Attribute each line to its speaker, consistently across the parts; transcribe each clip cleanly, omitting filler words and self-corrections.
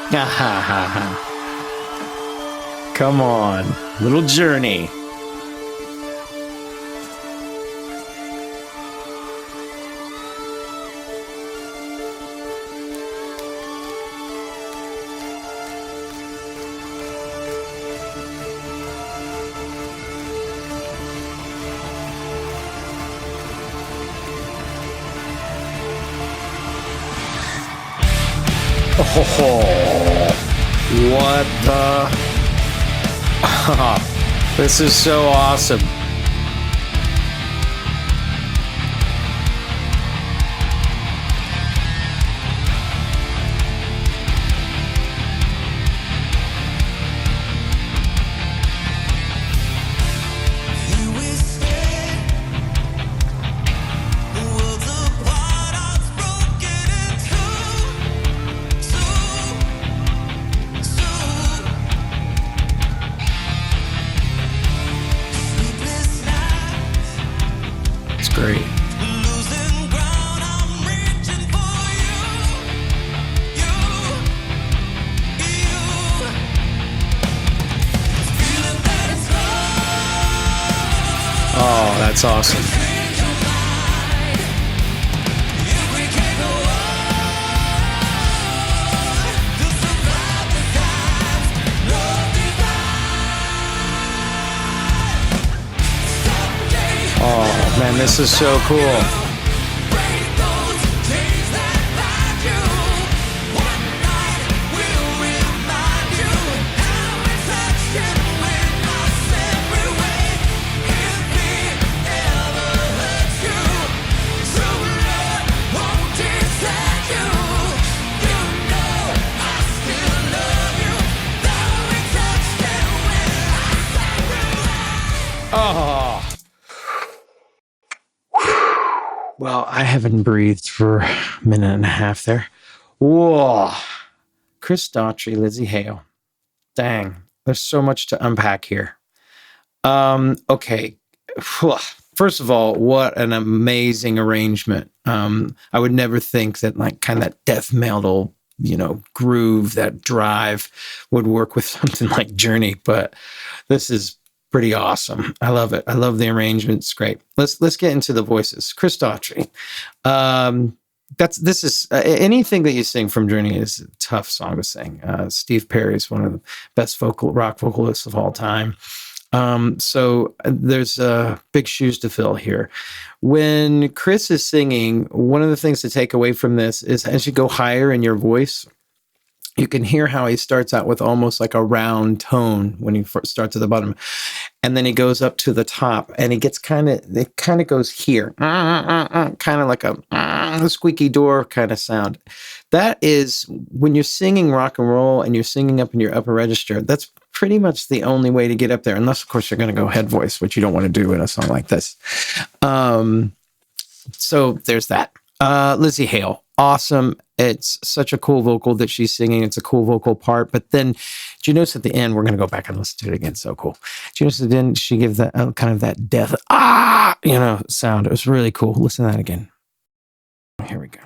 Speaker 1: Ha ha ha ha. Come on, little journey. Oh, what the? This is so awesome. Great. Oh, that's awesome. Oh, man, this is so cool. Oh. Well, I haven't breathed for a minute and a half there. Whoa. Chris Daughtry, Lzzy Hale. Dang, there's so much to unpack here. Okay. First of all, what an amazing arrangement. I would never think that like kind of that death metal, groove, that drive would work with something like Journey, but this is pretty awesome. I love it. I love the arrangement. It's great. Let's get into the voices. Chris Daughtry. This is anything that you sing from Journey is a tough song to sing. Steve Perry's one of the best rock vocalists of all time. So there's big shoes to fill here. When Chris is singing, one of the things to take away from this is as you go higher in your voice, you can hear how he starts out with almost like a round tone when he first starts at the bottom. And then he goes up to the top and it kind of goes here, kind of like a squeaky door kind of sound. That is when you're singing rock and roll and you're singing up in your upper register, that's pretty much the only way to get up there. Unless, of course, you're going to go head voice, which you don't want to do in a song like this. So there's that. Lzzy Hale. Awesome. It's such a cool vocal that she's singing. It's a cool vocal part. But then, do you notice at the end, we're going to go back and listen to it again. So cool. Do you notice at the end, she gives that kind of that death, sound. It was really cool. Listen to that again. Here we go.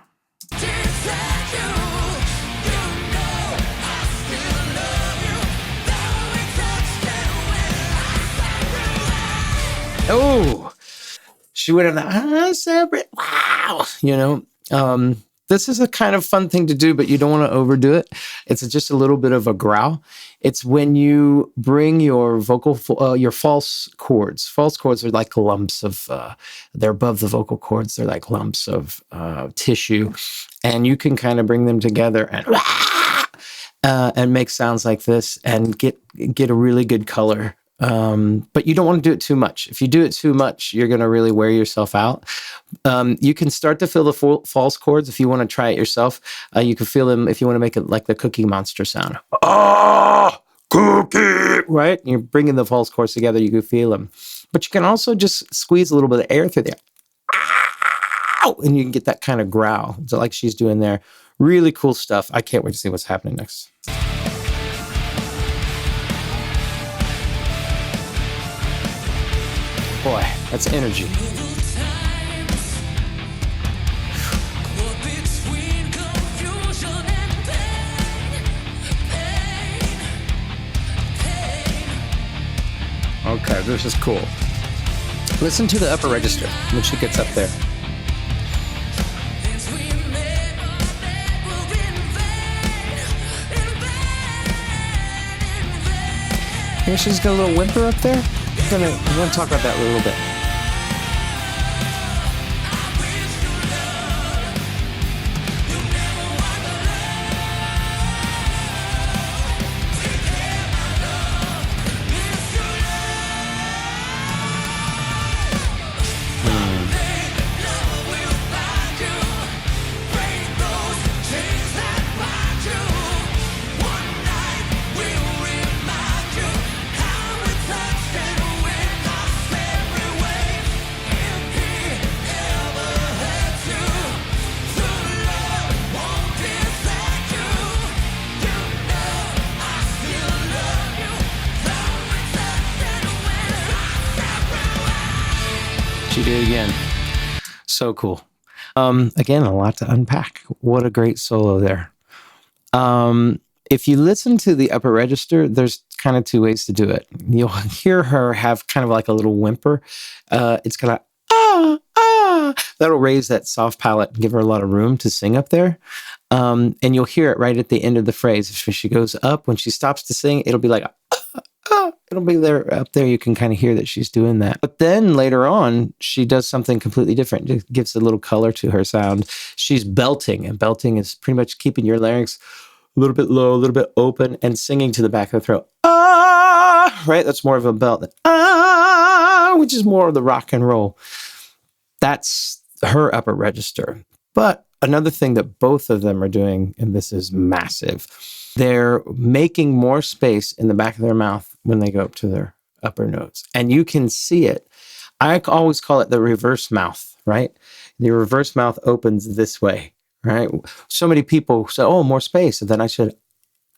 Speaker 1: Oh, she went on that separate. Wow. This is a kind of fun thing to do, but you don't want to overdo it. It's just a little bit of a growl. It's when you bring your your false chords. False chords are like lumps of, they're above the vocal cords. They're like lumps of tissue. And you can kind of bring them together and make sounds like this and get a really good color. But you don't want to do it too much. If you do it too much, you're going to really wear yourself out. You can start to feel the false chords if you want to try it yourself. You can feel them if you want to make it like the Cookie Monster sound. Cookie! Right? You're bringing the false chords together. You can feel them. But you can also just squeeze a little bit of air through there. And you can get that kind of growl. So like she's doing there. Really cool stuff. I can't wait to see what's happening next. Boy, that's energy. Okay, this is cool. Listen to the upper register when she gets up there. Here she's got a little whimper up there. I'm gonna talk about that a little bit. She did it again. So cool. Again, a lot to unpack. What a great solo there. If you listen to the upper register, there's kind of two ways to do it. You'll hear her have kind of like a little whimper. It's kind of that'll raise that soft palate and give her a lot of room to sing up there. And you'll hear it right at the end of the phrase. If she goes up, when she stops to sing, it'll be like, it'll be there up there. You can kind of hear that she's doing that. But then later on, she does something completely different. It gives a little color to her sound. She's belting, and belting is pretty much keeping your larynx a little bit low, a little bit open, and singing to the back of the throat. Right? That's more of a belt than which is more of the rock and roll. That's her upper register. But another thing that both of them are doing, and this is massive, they're making more space in the back of their mouth when they go up to their upper notes. And you can see it. I always call it the reverse mouth, right? The reverse mouth opens this way, right? So many people say, oh, more space. And then I should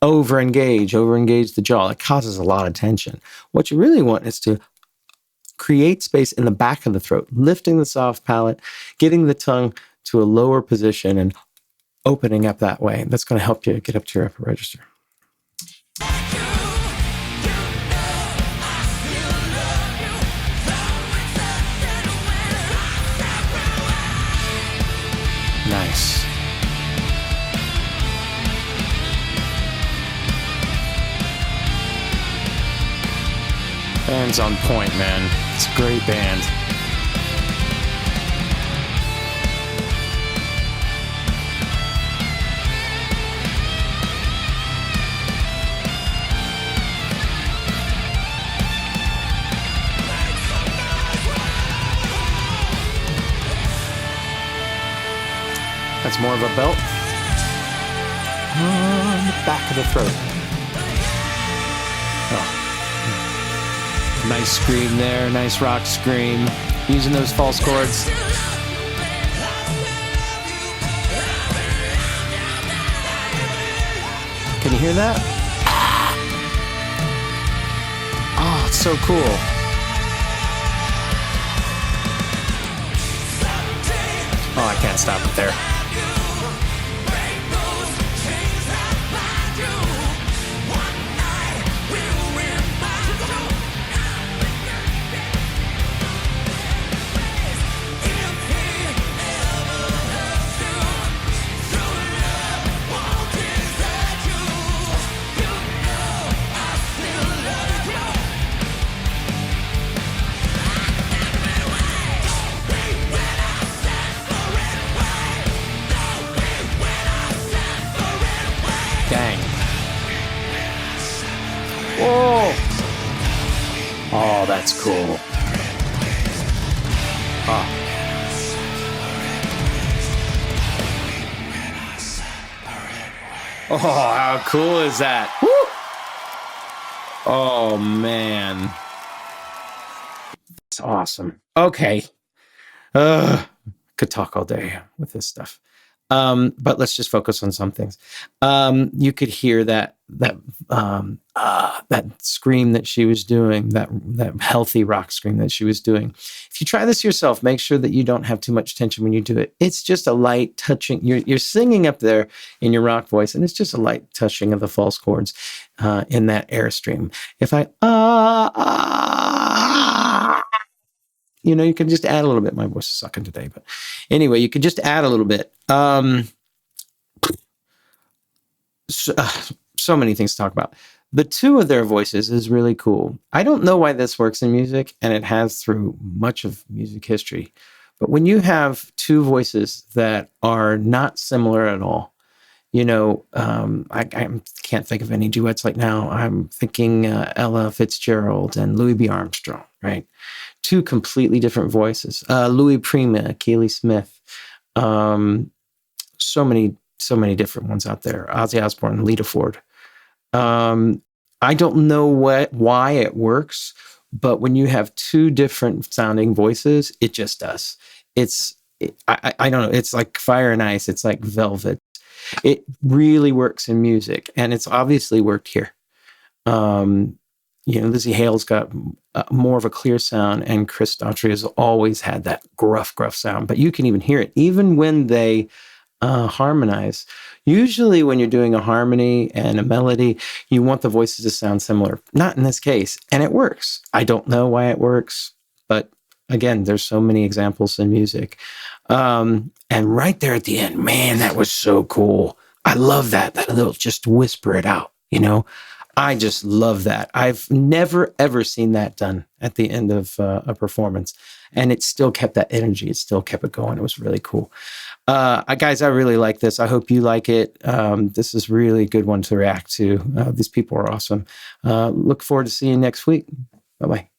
Speaker 1: over-engage the jaw. It causes a lot of tension. What you really want is to create space in the back of the throat, lifting the soft palate, getting the tongue to a lower position and opening up that way. That's going to help you get up to your upper register. Nice. Band's on point, man. It's a great band. That's more of a belt. On the back of the throat. Oh. Nice scream there, nice rock scream. Using those false chords. Can you hear that? Oh, it's so cool. Oh, I can't stop it there. Dang. Whoa. Oh, that's cool. Oh. Oh, how cool is that? Woo! Oh, man. It's awesome. Okay. Could talk all day with this stuff. But let's just focus on some things. You could hear that scream that she was doing, that healthy rock scream that she was doing. If you try this yourself, make sure that you don't have too much tension when you do it. It's just a light touching. You're singing up there in your rock voice, and it's just a light touching of the false chords in that airstream. If I you can just add a little bit. My voice is sucking today, but anyway, you could just add a little bit. So many things to talk about. The two of their voices is really cool. I don't know why this works in music, and it has through much of music history. But when you have two voices that are not similar at all, I can't think of any duets like now. I'm thinking Ella Fitzgerald and Louis B. Armstrong, right? Two completely different voices. Louis Prima, Keely Smith, so many different ones out there. Ozzy Osbourne, Lita Ford. I don't know why it works, but when you have two different sounding voices, it just does. I don't know. It's like fire and ice. It's like velvet. It really works in music, and it's obviously worked here. Lzzy Hale's got more of a clear sound, and Chris Daughtry has always had that gruff sound, but you can even hear it, even when they harmonize. Usually when you're doing a harmony and a melody, you want the voices to sound similar. Not in this case, and it works. I don't know why it works, but again, there's so many examples in music. And right there at the end, man, that was so cool. I love that little just whisper it out, I just love that. I've never, ever seen that done at the end of a performance. And it still kept that energy. It still kept it going. It was really cool. Guys, I really like this. I hope you like it. This is really a good one to react to. These people are awesome. Look forward to seeing you next week. Bye-bye.